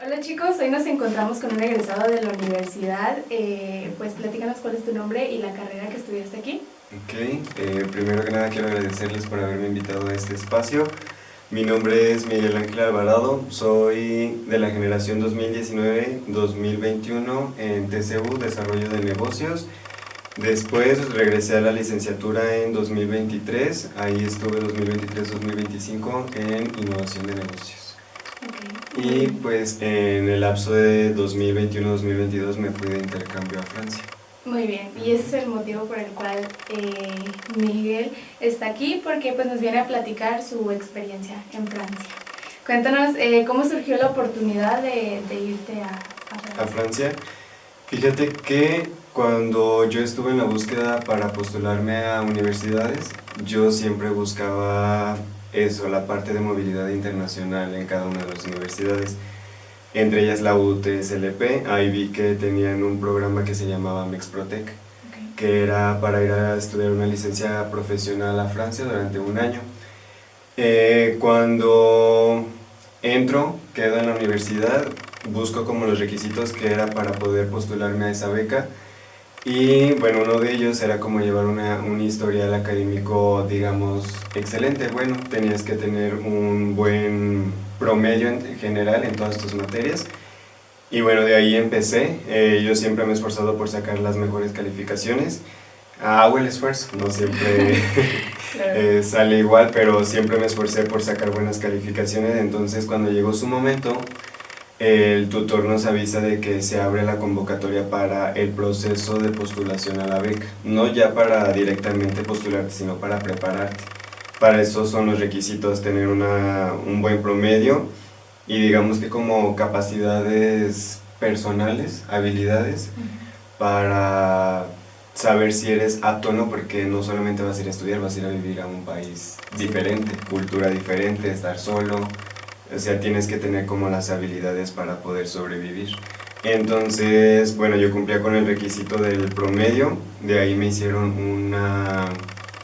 Hola chicos, hoy nos encontramos con un egresado de la universidad. Pues platícanos cuál es tu nombre y la carrera que estudiaste aquí. Primero que nada quiero agradecerles por haberme invitado a este espacio. Mi nombre es Miguel Ángel Alvarado, soy de la generación 2019-2021 en TCU, Desarrollo de Negocios. Después regresé a la licenciatura en 2023, ahí estuve 2023-2025 en Innovación de Negocios. Ok, muy Y bien. pues en el lapso de 2021-2022 me fui de intercambio a Francia. Muy bien, y ese es el motivo por el cual Miguel está aquí, porque pues nos viene a platicar su experiencia en Francia. Cuéntanos cómo surgió la oportunidad de irte a A Francia. Francia. Fíjate que cuando yo estuve en la búsqueda para postularme a universidades, yo siempre buscaba eso, la parte de movilidad internacional en cada una de las universidades, entre ellas la UTSLP. Ahí vi que tenían un programa que se llamaba Mexprotec, Okay. que era para ir a estudiar una licencia profesional a Francia durante un año. Cuando entro, quedo en la universidad, busco como los requisitos que era para poder postularme a esa beca y bueno, uno de ellos era como llevar un historial académico, digamos, excelente. Bueno, tenías que tener un buen promedio en general en todas tus materias y bueno, de ahí empecé. Yo siempre me he esforzado por sacar las mejores calificaciones. Hago el esfuerzo, no siempre Claro. sale igual, pero siempre me esforcé por sacar buenas calificaciones. Entonces cuando llegó su momento, el tutor nos avisa de que se abre la convocatoria para el proceso de postulación a la beca. No ya para directamente postularte, sino para prepararte. Para eso son los requisitos, tener un buen promedio y digamos que como capacidades personales, habilidades, para saber si eres apto o no, porque no solamente vas a ir a estudiar, vas a ir a vivir a un país diferente, cultura diferente, estar solo, o sea, tienes que tener como las habilidades para poder sobrevivir. Entonces, bueno, yo cumplía con el requisito del promedio, de ahí me hicieron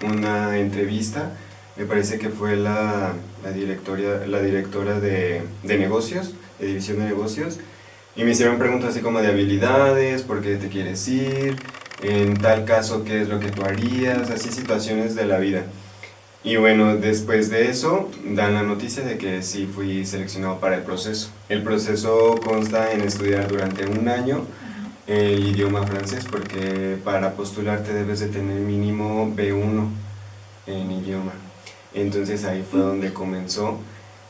una entrevista, me parece que fue la directora de negocios, de división de negocios, y me hicieron preguntas así como de habilidades, por qué te quieres ir, en tal caso qué es lo que tú harías, así situaciones de la vida. Y bueno, después de eso dan la noticia de que sí fui seleccionado para el proceso. El proceso consta en estudiar durante un año el idioma francés, porque para postularte debes de tener mínimo B1 en idioma. Entonces ahí fue donde comenzó.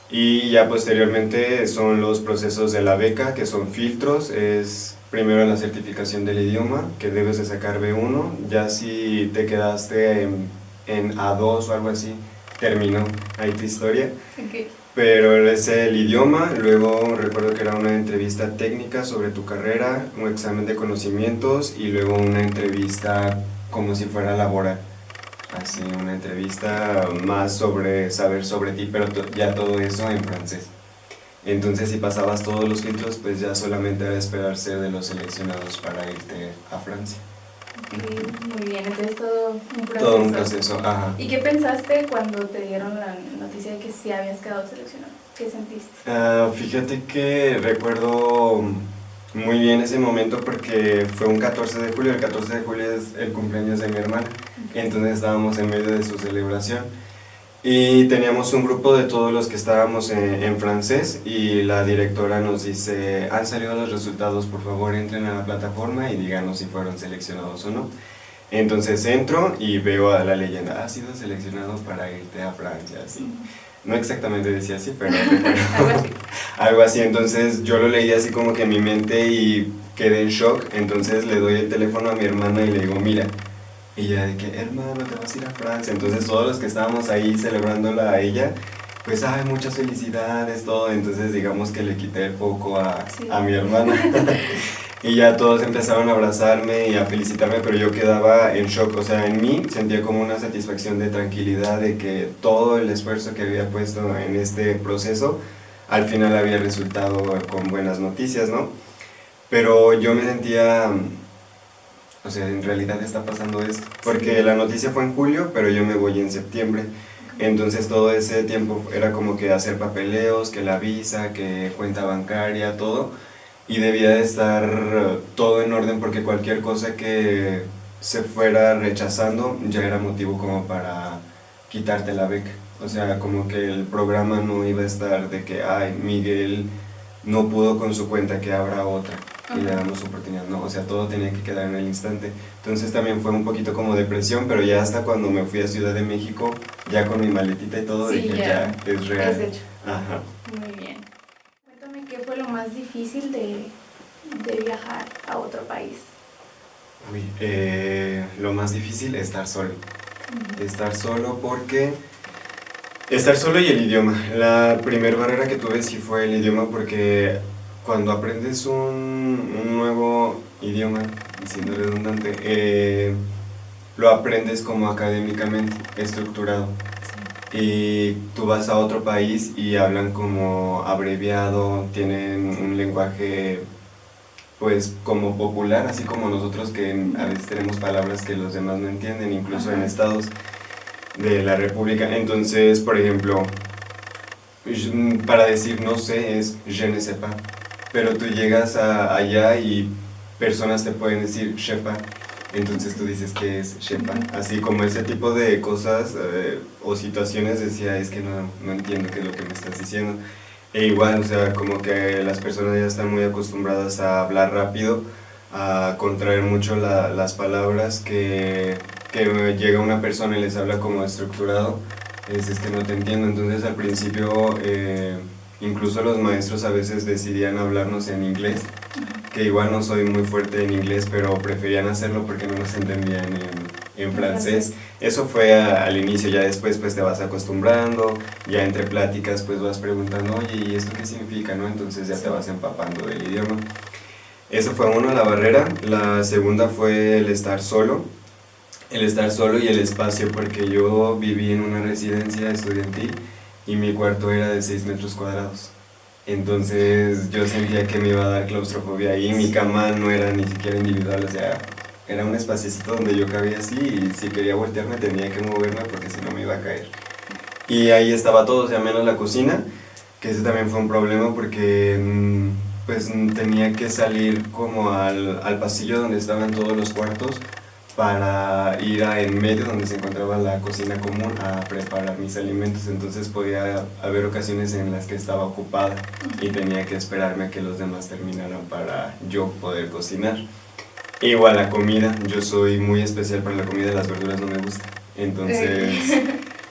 Y ya posteriormente son los procesos de la beca, que son filtros. Es primero la certificación del idioma, que debes de sacar B1. Ya si te quedaste en A2 o algo así, terminó ahí tu historia. Okay. Pero es el idioma, luego recuerdo que era una entrevista técnica sobre tu carrera, un examen de conocimientos y luego una entrevista como si fuera laboral. Así, una entrevista más sobre saber sobre ti, pero ya todo eso en francés. Entonces, si pasabas todos los filtros, pues ya solamente era esperar ser de los seleccionados para irte a Francia. Ok, muy bien, entonces todo un proceso. Todo un proceso, ajá. ¿Y qué pensaste cuando te dieron la noticia de que sí habías quedado seleccionado? ¿Qué sentiste? Fíjate que recuerdo muy bien ese momento porque fue un 14 de julio, el 14 de julio es el cumpleaños de mi hermana, entonces estábamos en medio de su celebración. Y teníamos un grupo de todos los que estábamos en francés y la directora nos dice, han salido los resultados, por favor entren a la plataforma y díganos si fueron seleccionados o no. Entonces entro y veo a la leyenda, has sido seleccionado para irte a Francia, así. No exactamente decía así, pero Algo así. algo así. Entonces yo lo leí así como que en mi mente y quedé en shock. Entonces le doy el teléfono a mi hermana y le digo, mira, y ella de que, hermano, te vas a ir a Francia. Entonces todos los que estábamos ahí celebrándola a ella, pues, ay, muchas felicidades, todo. Entonces digamos que le quité el foco Sí. a mi hermana. Y ya todos empezaron a abrazarme y a felicitarme, pero yo quedaba en shock. O sea, en mí sentía como una satisfacción de tranquilidad de que todo el esfuerzo que había puesto en este proceso, al final había resultado con buenas noticias, ¿no? Pero yo me sentía, o sea, en realidad está pasando esto. Porque la noticia fue en julio, pero yo me voy en septiembre. Entonces todo ese tiempo era como que hacer papeleos, que la visa, que cuenta bancaria, todo. Y debía de estar todo en orden porque cualquier cosa que se fuera rechazando ya era motivo como para quitarte la beca. O sea, como que el programa no iba a estar de que, ay, Miguel no pudo con su cuenta, que habrá otra y le damos oportunidad. No, o sea, todo tenía que quedar en el instante. Entonces también fue un poquito como depresión, pero ya hasta cuando me fui a Ciudad de México, ya con mi maletita y todo, Sí, dije, ya es real. es hecho. Ajá. Muy bien. Cuéntame qué fue lo más difícil de viajar a otro país. Uy, lo más difícil es estar solo. Estar solo porque... Estar solo y el idioma. La primera barrera que tuve sí fue el idioma porque cuando aprendes un nuevo idioma, siendo redundante, lo aprendes como académicamente, estructurado. Y tú vas a otro país y hablan como abreviado, tienen un lenguaje pues como popular, así como nosotros que a veces tenemos palabras que los demás no entienden, incluso en estados de la República. Entonces, por ejemplo, para decir no sé es je ne sais pas, pero tú llegas allá y personas te pueden decir shepa, entonces tú dices que es shepa, así como ese tipo de cosas o situaciones decía es que no entiendo qué es lo que me estás diciendo. E igual, o sea, como que las personas ya están muy acostumbradas a hablar rápido, a contraer mucho las palabras, que llega una persona y les habla como estructurado, es que no te entiendo. Entonces al principio incluso los maestros a veces decidían hablarnos en inglés, que igual no soy muy fuerte en inglés, pero preferían hacerlo porque no nos entendían en francés. Eso fue al inicio, ya después pues te vas acostumbrando, ya entre pláticas pues vas preguntando, oye, ¿y esto qué significa? ¿No? Entonces ya te vas empapando del idioma. Eso fue uno, la barrera. La segunda fue el estar solo. El estar solo y el espacio, porque yo viví en una residencia estudiantil y mi cuarto era de 6 metros cuadrados. Entonces yo sentía que me iba a dar claustrofobia ahí, mi cama no era ni siquiera individual, o sea, era un espaciecito donde yo cabía así y si quería voltearme tenía que moverme porque si no me iba a caer. Y ahí estaba todo, o sea, menos la cocina, que ese también fue un problema porque pues tenía que salir como al pasillo donde estaban todos los cuartos para ir a en medio donde se encontraba la cocina común a preparar mis alimentos. Entonces podía haber ocasiones en las que estaba ocupada y tenía que esperarme a que los demás terminaran para yo poder cocinar. Igual la comida, yo soy muy especial para la comida, las verduras no me gustan. Entonces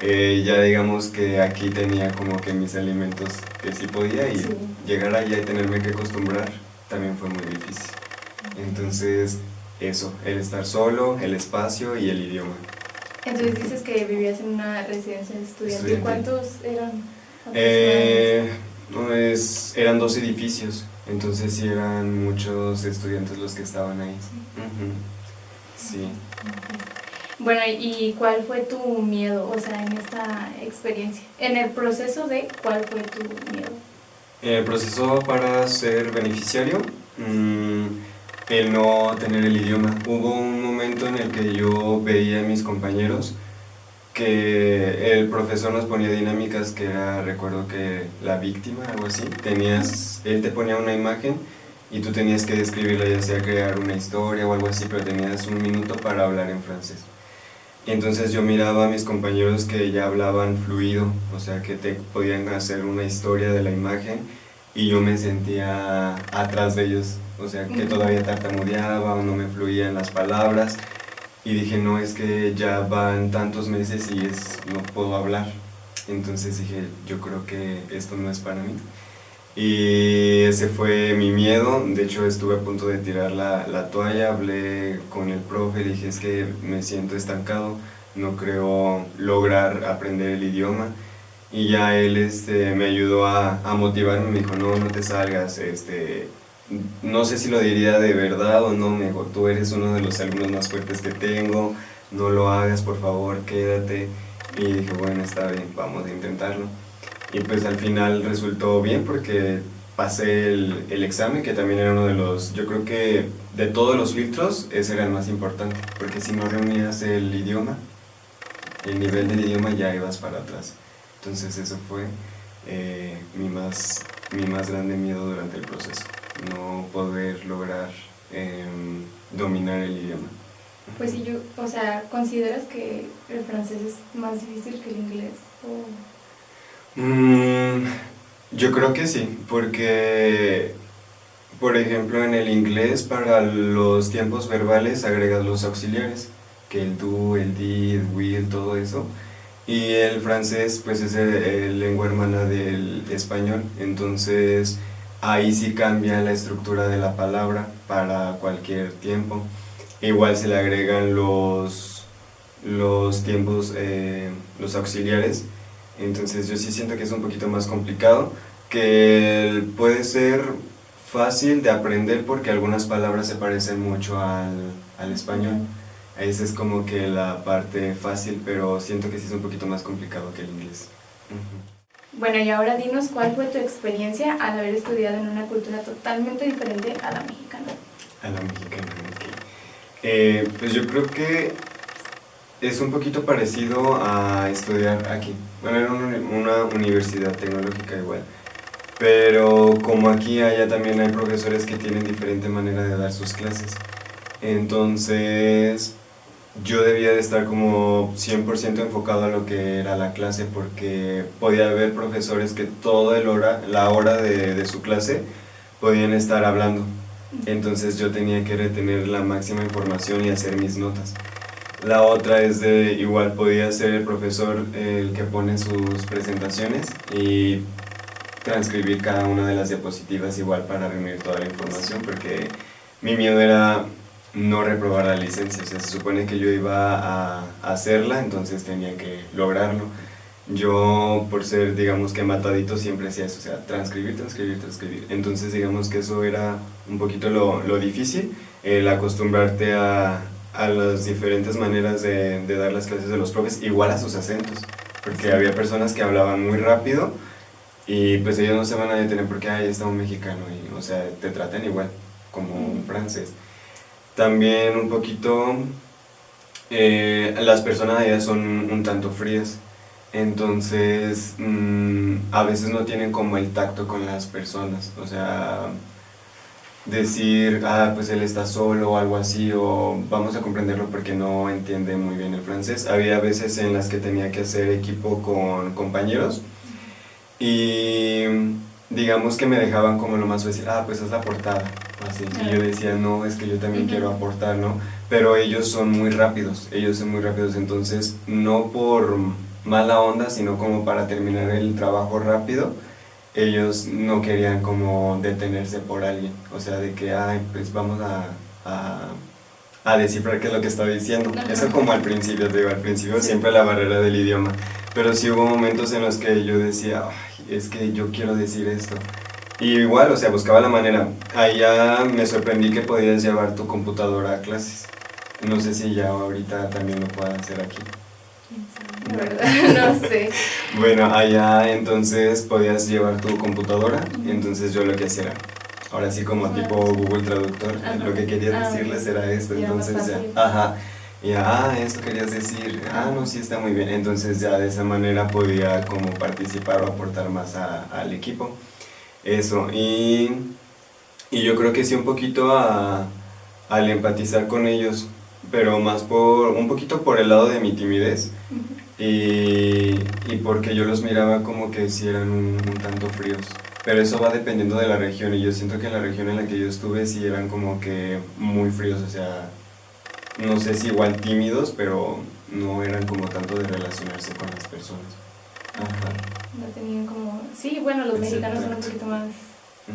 ya digamos que aquí tenía como que mis alimentos que sí podía y llegar allá y tenerme que acostumbrar también fue muy difícil. Entonces eso, el estar solo, el espacio y el idioma. Entonces dices que vivías en una residencia estudiantil. ¿Cuántos eran? Eran 2 edificios, entonces sí eran muchos estudiantes los que estaban ahí. Sí. Bueno, ¿y cuál fue tu miedo, o sea, en esta experiencia? En el proceso de, ¿cuál fue tu miedo? En el proceso para ser beneficiario, el no tener el idioma. Hubo un momento en el que yo veía a mis compañeros que el profesor nos ponía dinámicas que era, recuerdo que la víctima, algo así, él te ponía una imagen y tú tenías que describirla, ya sea crear una historia o algo así, pero tenías 1 minuto para hablar en francés. Y entonces yo miraba a mis compañeros que ya hablaban fluido, o sea, que te podían hacer una historia de la imagen y yo me sentía atrás de ellos, o sea, que todavía tartamudeaba o no me fluían las palabras. Y dije, no, es que ya van tantos meses y no puedo hablar. Entonces dije, yo creo que esto no es para mí. Y ese fue mi miedo. De hecho, estuve a punto de tirar la toalla. Hablé con el profe, dije, es que me siento estancado, no creo lograr aprender el idioma. Y ya él me ayudó a motivarme, me dijo, no te salgas, no sé si lo diría de verdad o no, me dijo, tú eres uno de los alumnos más fuertes que tengo, no lo hagas, por favor, quédate. Y dije, bueno, está bien, vamos a intentarlo. Y pues al final resultó bien porque pasé el examen, que también era uno de los, yo creo que de todos los filtros, ese era el más importante, porque si no reunías el idioma, el nivel del idioma ya ibas para atrás. Entonces eso fue mi más grande miedo durante el proceso, no poder lograr dominar el idioma. Pues sí, o sea, ¿consideras que el francés es más difícil que el inglés? Mm, yo creo que sí, porque, por ejemplo, en el inglés para los tiempos verbales agregas los auxiliares, que el do, el did, will, todo eso. Y el francés, pues es lengua hermana del español, entonces ahí sí cambia la estructura de la palabra para cualquier tiempo. Igual se le agregan los tiempos, los auxiliares, entonces yo sí siento que es un poquito más complicado, que puede ser fácil de aprender porque algunas palabras se parecen mucho al español. Esa es como que la parte fácil, pero siento que sí es un poquito más complicado que el inglés. Bueno, y ahora dinos cuál fue tu experiencia al haber estudiado en una cultura totalmente diferente a la mexicana. A la mexicana, ok. Pues yo creo que es un poquito parecido a estudiar aquí. Bueno, era una universidad tecnológica igual. Pero como aquí, allá también hay profesores que tienen diferente manera de dar sus clases. Entonces, yo debía de estar como 100% enfocado a lo que era la clase porque podía haber profesores que toda la hora de su clase podían estar hablando. Entonces yo tenía que retener la máxima información y hacer mis notas. La otra es de, igual podía ser el profesor el que pone sus presentaciones y transcribir cada una de las diapositivas igual para reunir toda la información porque mi miedo era no reprobar la licencia, o sea, se supone que yo iba a hacerla, entonces tenía que lograrlo. Yo, por ser, digamos que matadito, siempre hacía eso, o sea, transcribir, transcribir, transcribir. Entonces, digamos que eso era un poquito lo difícil, el acostumbrarte a las diferentes maneras de dar las clases de los profes, igual a sus acentos, porque había personas que hablaban muy rápido y pues ellos no se van a detener porque ahí está un mexicano, y, o sea, te tratan igual, como un francés. También un poquito, las personas allá son un tanto frías, entonces a veces no tienen como el tacto con las personas, o sea, decir, ah, pues él está solo o algo así, o vamos a comprenderlo porque no entiende muy bien el francés. Había veces en las que tenía que hacer equipo con compañeros y digamos que me dejaban como lo más fácil, ah, pues es la portada, así. Y yo decía, no, es que yo también quiero aportar, ¿no? Pero ellos son muy rápidos, entonces no por mala onda, sino como para terminar el trabajo rápido, ellos no querían como detenerse por alguien, o sea, de que, ay, pues vamos a descifrar qué es lo que está diciendo. Eso como al principio, te digo, al principio siempre la barrera del idioma, pero sí hubo momentos en los que yo decía, ay, es que yo quiero decir esto. Y igual, o sea, buscaba la manera. Allá me sorprendí que podías llevar tu computadora a clases. No sé si ya ahorita también lo puedan hacer aquí. La verdad, no sé. Bueno, allá entonces podías llevar tu computadora, y entonces yo lo que hacía era, ahora sí como tipo Google Traductor, lo que quería decirles era esto, entonces ya, ajá, y esto querías decir, no, sí está muy bien, entonces ya de esa manera podía como participar o aportar más al equipo, eso, y yo creo que sí un poquito al empatizar con ellos, pero más un poquito por el lado de mi timidez, y porque yo los miraba como que sí eran un tanto fríos. Pero eso va dependiendo de la región y yo siento que en la región en la que yo estuve sí eran como que muy fríos, o sea, no sé si igual tímidos, pero no eran como tanto de relacionarse con las personas. Ajá. No tenían como... Sí, bueno, los mexicanos son un poquito más...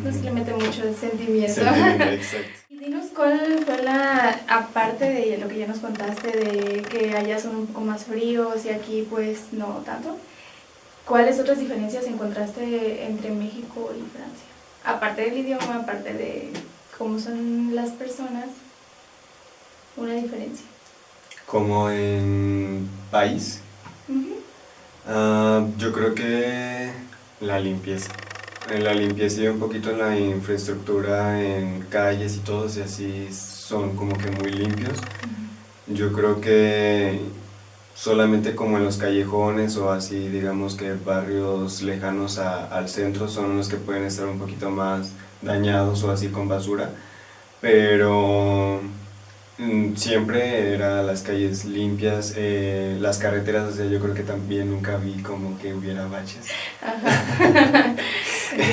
No se le mete mucho el sentimiento. Exacto. Y dinos cuál fue aparte de lo que ya nos contaste, de que allá son un poco más fríos y aquí pues no tanto, ¿cuáles otras diferencias encontraste entre México y Francia? Aparte del idioma, aparte de cómo son las personas, una diferencia. Como en país, yo creo que la limpieza. En la limpieza y un poquito en la infraestructura, en calles y todo, y así son como que muy limpios. Yo creo que solamente como en los callejones o así, digamos que barrios lejanos al centro son los que pueden estar un poquito más dañados o así con basura, pero siempre eran las calles limpias, las carreteras, o sea, yo creo que también nunca vi como que hubiera baches. Ajá.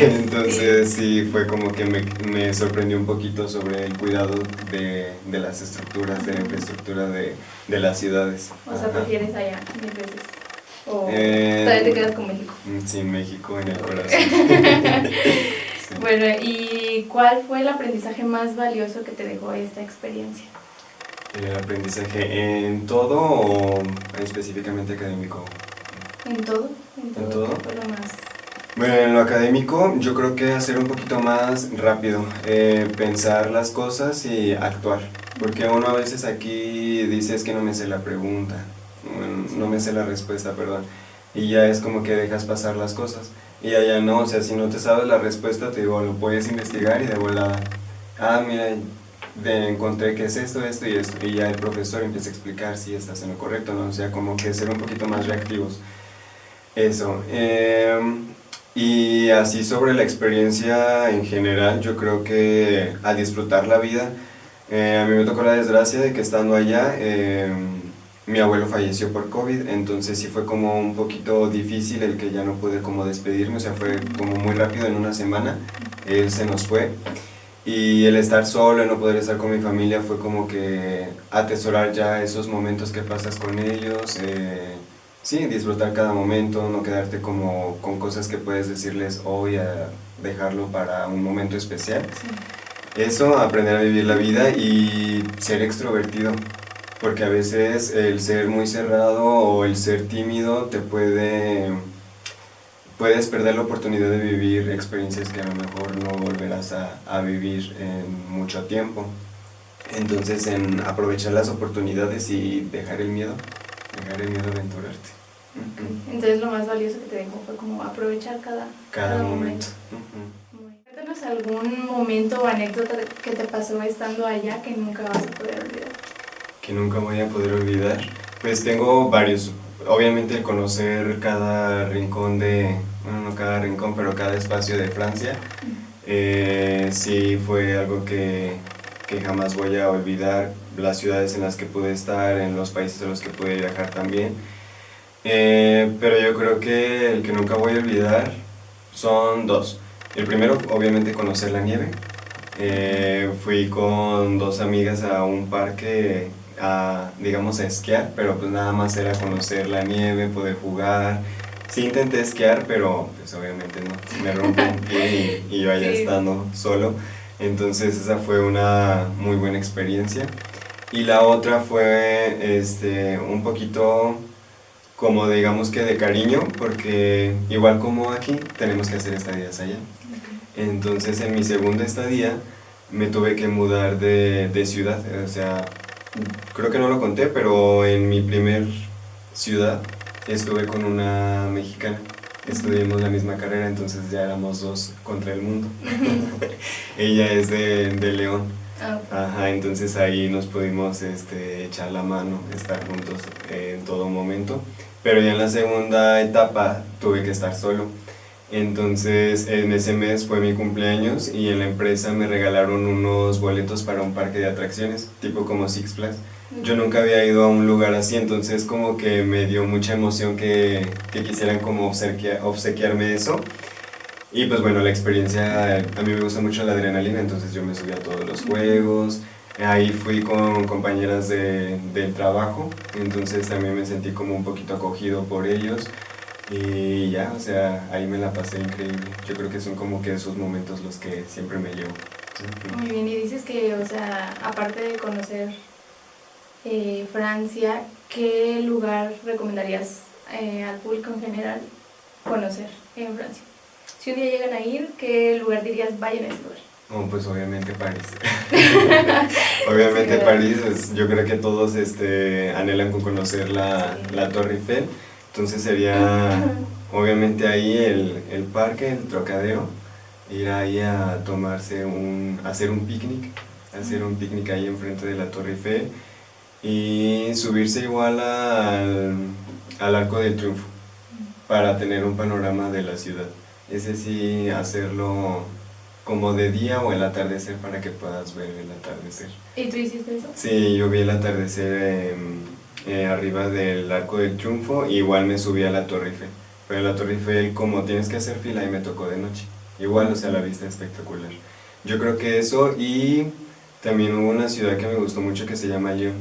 Entonces sí, fue como que me sorprendió un poquito sobre el cuidado de las estructuras, de la infraestructura de las ciudades. O sea, Ajá. ¿prefieres allá mil veces? ¿O Eh, todavía te quedas con México? Sí, México en el corazón. Sí. Bueno, ¿y cuál fue el aprendizaje más valioso que te dejó esta experiencia? ¿El aprendizaje en todo o específicamente académico? ¿En todo? ¿En todo? ¿Qué fue lo más? Bueno, en lo académico yo creo que hacer un poquito más rápido, pensar las cosas y actuar, porque uno a veces aquí dice es que no me sé la pregunta, no me sé la respuesta, perdón, y ya es como que dejas pasar las cosas, y allá no, o sea, si no te sabes la respuesta, te digo, lo puedes investigar y de volada, mira, encontré que es esto, esto y esto, y ya el profesor empieza a explicar si estás en lo correcto, ¿no? O sea, como que ser un poquito más reactivos. Eso. Y así sobre la experiencia en general, yo creo que a disfrutar la vida. A mí me tocó la desgracia de que estando allá, mi abuelo falleció por COVID, entonces sí fue como un poquito difícil el que ya no pude como despedirme, o sea, fue como muy rápido en una semana, él se nos fue. Y el estar solo, el no poder estar con mi familia fue como que atesorar ya esos momentos que pasas con ellos, sí, disfrutar cada momento, no quedarte como con cosas que puedes decirles hoy, a dejarlo para un momento especial. Sí. Eso, aprender a vivir la vida y ser extrovertido, porque a veces el ser muy cerrado o el ser tímido puedes perder la oportunidad de vivir experiencias que a lo mejor no volverás a vivir en mucho tiempo. Entonces, en aprovechar las oportunidades y dejar el miedo a aventurarte. Entonces lo más valioso que te dejó fue como aprovechar cada momento. Cuéntanos algún momento o anécdota que te pasó estando allá que nunca vas a poder olvidar. Que nunca voy a poder olvidar. Pues tengo varios. Obviamente el conocer cada rincón bueno, no cada rincón, pero cada espacio de Francia, sí fue algo que jamás voy a olvidar. Las ciudades en las que pude estar, en los países a los que pude viajar también. Pero yo creo que el que nunca voy a olvidar son dos. El primero, obviamente, conocer la nieve. Fui con dos amigas a un parque digamos, a esquiar, pero pues nada más era conocer la nieve, poder jugar. Sí intenté esquiar, pero pues obviamente no, me rompí un pie y yo allá Sí. estando solo. Entonces esa fue una muy buena experiencia. Y la otra fue un poquito como digamos que de cariño, porque igual como aquí tenemos que hacer estadías allá. Entonces en mi segunda estadía me tuve que mudar de ciudad, o sea, creo que no lo conté, pero en mi primer ciudad estuve con una mexicana, estudiamos la misma carrera, entonces ya éramos dos contra el mundo. Ella es de León. Ajá, entonces ahí nos pudimos echar la mano, estar juntos en todo momento, pero ya en la segunda etapa tuve que estar solo. Entonces en ese mes fue mi cumpleaños y en la empresa me regalaron unos boletos para un parque de atracciones, tipo como Six Flags. Yo nunca había ido a un lugar así, entonces como que me dio mucha emoción que quisieran como obsequiarme eso. Y pues bueno, la experiencia, a mí me gusta mucho la adrenalina, entonces yo me subí a todos los juegos. Ahí fui con compañeras del trabajo, entonces también me sentí como un poquito acogido por ellos. Y ya, o sea, ahí me la pasé increíble. Yo creo que son como que esos momentos los que siempre me llevo. Muy bien, y dices que, o sea, aparte de conocer Francia, ¿qué lugar recomendarías al público en general conocer en Francia? Si un día llegan a ir, ¿qué lugar dirías vayan a ese lugar? Oh, pues obviamente París. Obviamente Sí, París, pues, yo creo que todos anhelan con conocer la Torre Eiffel. Entonces sería obviamente ahí el parque, el Trocadero, ir ahí a hacer un picnic ahí enfrente de la Torre Eiffel. y subirse igual al Arco del Triunfo para tener un panorama de la ciudad. Ese sí, hacerlo como de día o el atardecer para que puedas ver el atardecer. ¿Y tú hiciste eso? Sí, yo vi el atardecer arriba del Arco del Triunfo, y igual me subí a la Torre Eiffel. Pero en la Torre Eiffel, como tienes que hacer fila, y me tocó de noche. Igual, o sea, la vista espectacular. Yo creo que eso, y también hubo una ciudad que me gustó mucho que se llama Lyon.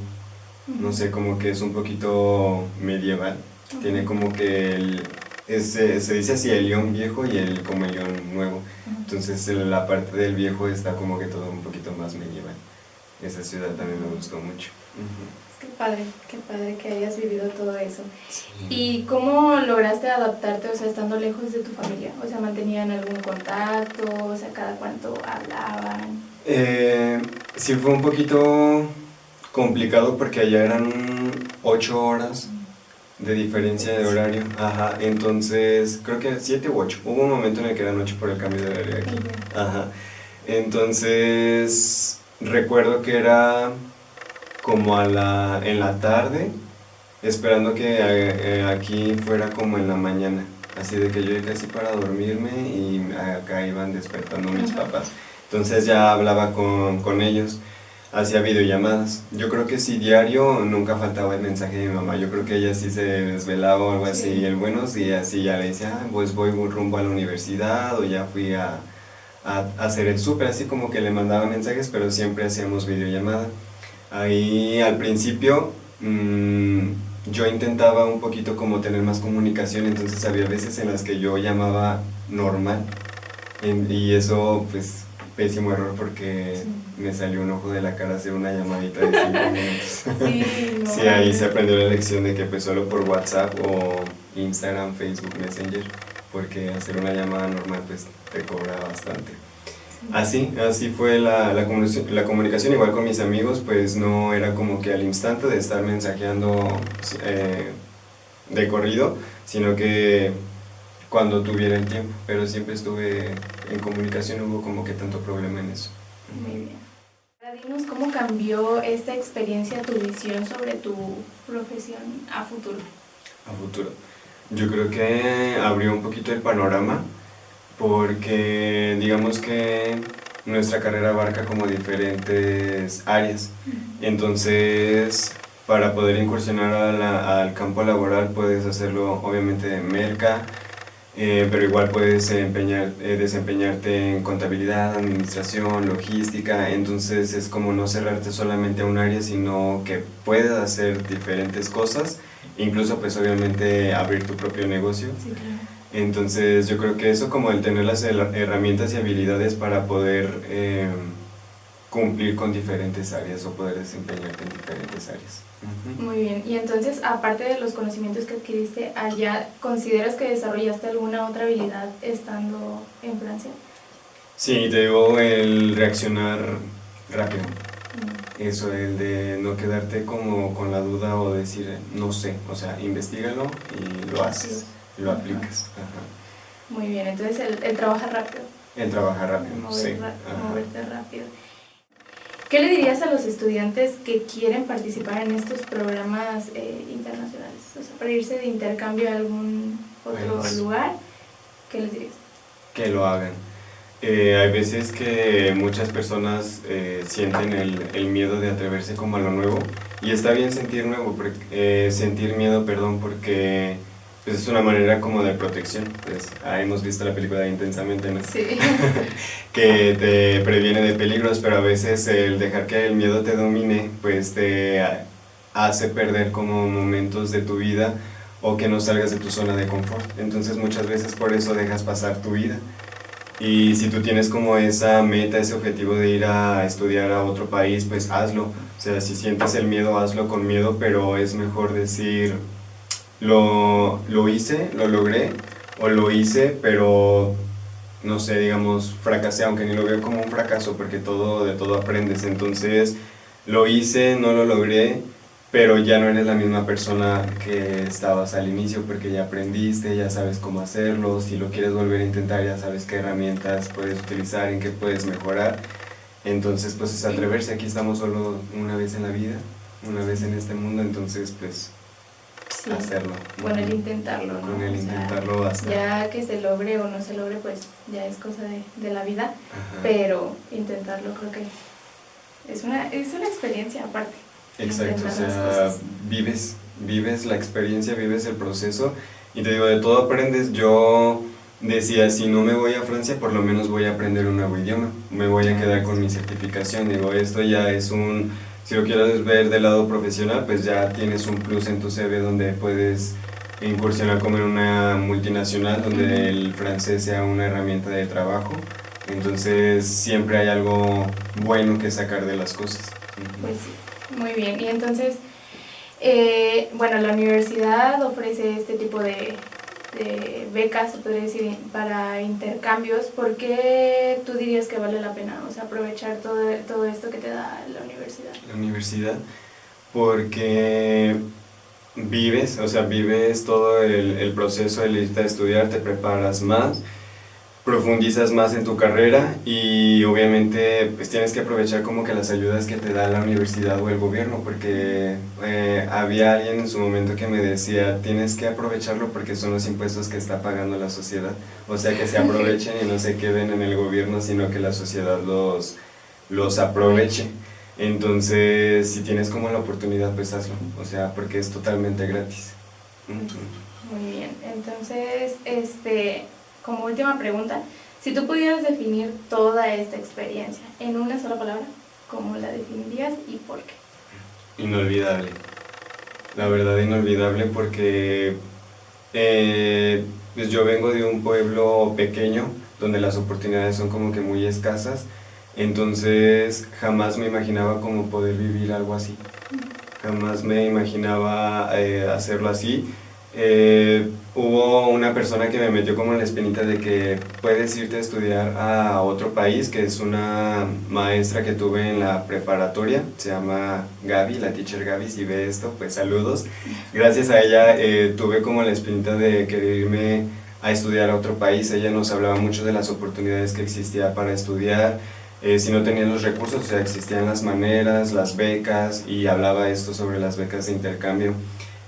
No sé, como que es un poquito medieval. Tiene como que se dice así, el Lyon viejo y como el Lyon nuevo. Entonces la parte del viejo está como que todo un poquito más medieval. Esa ciudad también me gustó mucho. Qué padre que hayas vivido todo eso. Sí. ¿Y cómo lograste adaptarte, o sea, estando lejos de tu familia? O sea, ¿mantenían algún contacto? O sea, ¿cada cuánto hablaban? Sí, fue un poquito complicado porque allá eran 8 horas de diferencia de horario. Ajá, entonces creo que 7 u 8. Hubo un momento en el que eran 8 por el cambio de horario aquí. Ajá. Entonces recuerdo que era como en la tarde, esperando que aquí fuera como en la mañana. Así de que yo ya casi para dormirme y acá iban despertando mis papás. Entonces ya hablaba con ellos, hacía videollamadas. Yo creo que sí, diario nunca faltaba el mensaje de mi mamá. Yo creo que ella sí se desvelaba o algo así. El buenos días, y ya le decía, pues voy rumbo a la universidad, o ya fui a hacer el súper, así como que le mandaba mensajes, pero siempre hacíamos videollamada. Ahí al principio yo intentaba un poquito como tener más comunicación, entonces había veces en las que yo llamaba normal, y eso pues pésimo error porque me salió un ojo de la cara hacer una llamadita de 5 minutos. Sí, ahí se aprendió la lección de que pues solo por WhatsApp o Instagram, Facebook, Messenger, porque hacer una llamada normal pues te cobra bastante. Así fue la comunicación, igual con mis amigos, pues no era como que al instante de estar mensajeando de corrido, sino que cuando tuviera el tiempo, pero siempre estuve en comunicación, no hubo como que tanto problema en eso. Muy bien. Ahora dinos cómo cambió esta experiencia tu visión sobre tu profesión a futuro. A futuro. Yo creo que abrió un poquito el panorama, porque digamos que nuestra carrera abarca como diferentes áreas. Entonces, para poder incursionar al campo laboral puedes hacerlo obviamente de merca, pero igual puedes desempeñarte en contabilidad, administración, logística. Entonces es como no cerrarte solamente a un área, sino que puedes hacer diferentes cosas, incluso pues obviamente abrir tu propio negocio. Sí, claro. Entonces yo creo que eso, como el tener las herramientas y habilidades para poder cumplir con diferentes áreas o poder desempeñarte en diferentes áreas. Muy bien, y entonces aparte de los conocimientos que adquiriste allá, ¿consideras que desarrollaste alguna otra habilidad estando en Francia? Sí, te digo, el reaccionar rápido. Eso, el de no quedarte como con la duda o decir no sé, o sea, investígalo y lo haces, lo aplicas. Ajá. Muy bien, entonces el trabajar rápido. El trabajar rápido, sí. Moverte rápido. ¿Qué le dirías a los estudiantes que quieren participar en estos programas internacionales? O sea, para irse de intercambio a algún otro lugar, ¿qué les dirías? Que lo hagan. Hay veces que muchas personas sienten el miedo de atreverse como a lo nuevo, y está bien sentir sentir miedo, porque pues es una manera como de protección. Pues, hemos visto la película de Intensamente, ¿no? Sí. Que te previene de peligros, pero a veces el dejar que el miedo te domine pues te hace perder como momentos de tu vida, o que no salgas de tu zona de confort. Entonces muchas veces por eso dejas pasar tu vida. Y si tú tienes como esa meta, ese objetivo de ir a estudiar a otro país, pues hazlo. O sea, si sientes el miedo, hazlo con miedo, pero es mejor decir, lo hice, lo logré, o lo hice, pero no sé, digamos, fracasé, aunque ni lo veo como un fracaso, porque de todo aprendes. Entonces, lo hice, no lo logré, pero ya no eres la misma persona que estabas al inicio, porque ya aprendiste, ya sabes cómo hacerlo. Si lo quieres volver a intentar, ya sabes qué herramientas puedes utilizar, en qué puedes mejorar. Entonces, pues es atreverse. Aquí estamos solo una vez en la vida, una vez en este mundo, entonces pues Sí. hacerlo. Bueno, el intentarlo, ¿no? Con el O sea, intentarlo basta. ya que se logre o no se logre, pues ya es cosa de la vida, Ajá. pero intentarlo creo que es una experiencia aparte. Exacto, o Intentar las sea, cosas. vives la experiencia, vives el proceso y te digo, de todo aprendes. Yo decía, si no me voy a Francia, por lo menos voy a aprender un nuevo idioma, me voy a quedar con mi certificación. Digo, esto ya es si lo quieres ver del lado profesional, pues ya tienes un plus en tu CV donde puedes incursionar como en una multinacional donde el francés sea una herramienta de trabajo. Entonces siempre hay algo bueno que sacar de las cosas. Pues sí, muy bien. Y entonces, bueno, la universidad ofrece este tipo de becas, se podría decir, para intercambios. ¿Por qué tú dirías que vale la pena, o sea, aprovechar todo esto que te da la universidad? La universidad, porque vives todo el proceso de irte a estudiar, te preparas más, profundizas más en tu carrera y obviamente pues tienes que aprovechar como que las ayudas que te da la universidad o el gobierno, porque había alguien en su momento que me decía, tienes que aprovecharlo porque son los impuestos que está pagando la sociedad, o sea que se aprovechen y no se queden en el gobierno, sino que la sociedad los aproveche. Entonces, si tienes como la oportunidad, pues hazlo, o sea, porque es totalmente gratis. Muy bien, entonces, como última pregunta, si tú pudieras definir toda esta experiencia en una sola palabra, ¿cómo la definirías y por qué? Inolvidable, la verdad inolvidable porque pues yo vengo de un pueblo pequeño donde las oportunidades son como que muy escasas, entonces jamás me imaginaba como poder vivir algo así, jamás me imaginaba hacerlo así. Hubo una persona que me metió como en la espinita de que puedes irte a estudiar a otro país, que es una maestra que tuve en la preparatoria, se llama Gaby, la teacher Gaby, si ve esto, pues saludos. Gracias a ella tuve como la espinita de querer irme a estudiar a otro país. Ella nos hablaba mucho de las oportunidades que existía para estudiar, si no tenían los recursos, o sea, existían las maneras, las becas, y hablaba esto sobre las becas de intercambio.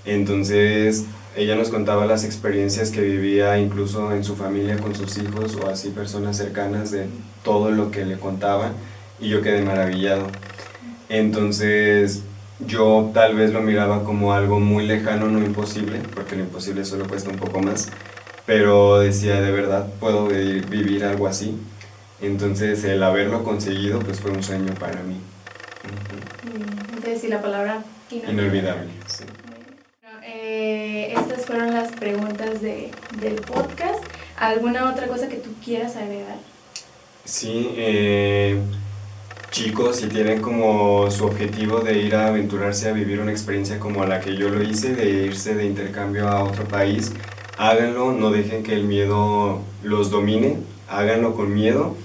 Entonces, ella nos contaba las experiencias que vivía incluso en su familia con sus hijos o así personas cercanas de todo lo que le contaban y yo quedé maravillado. Entonces, yo tal vez lo miraba como algo muy lejano, no imposible, porque lo imposible solo cuesta un poco más, pero decía, de verdad puedo vivir algo así. Entonces el haberlo conseguido pues fue un sueño para mí. Entonces, sí, la palabra Inolvidable, sí. Bueno, estas fueron las preguntas del podcast. ¿Alguna otra cosa que tú quieras agregar? Sí, chicos, si tienen como su objetivo de ir a aventurarse a vivir una experiencia como la que yo lo hice, de irse de intercambio a otro país, háganlo, no dejen que el miedo los domine, háganlo con miedo.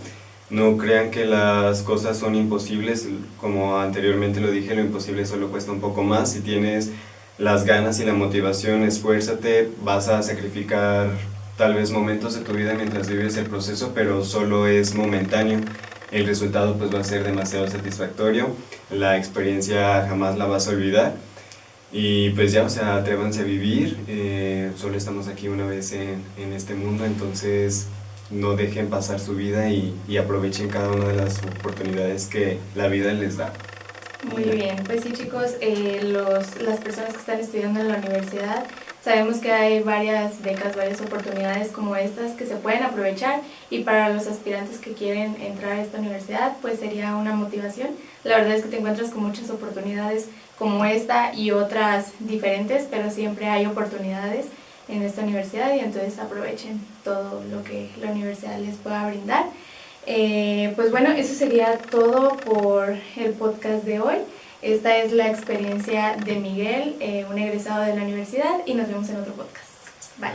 No crean que las cosas son imposibles, como anteriormente lo dije, lo imposible solo cuesta un poco más. Si tienes las ganas y la motivación, esfuérzate, vas a sacrificar tal vez momentos de tu vida mientras vives el proceso, pero solo es momentáneo. El resultado pues va a ser demasiado satisfactorio, la experiencia jamás la vas a olvidar. Y pues ya, o sea, atrévanse a vivir, solo estamos aquí una vez en este mundo, entonces no dejen pasar su vida y aprovechen cada una de las oportunidades que la vida les da. Muy bien, pues sí chicos, las personas que están estudiando en la universidad, sabemos que hay varias becas, varias oportunidades como estas que se pueden aprovechar, y para los aspirantes que quieren entrar a esta universidad pues sería una motivación. La verdad es que te encuentras con muchas oportunidades como esta y otras diferentes, pero siempre hay oportunidades en esta universidad y entonces aprovechen todo lo que la universidad les pueda brindar. Pues bueno, eso sería todo por el podcast de hoy. Esta es la experiencia de Miguel, un egresado de la universidad, y nos vemos en otro podcast. Bye.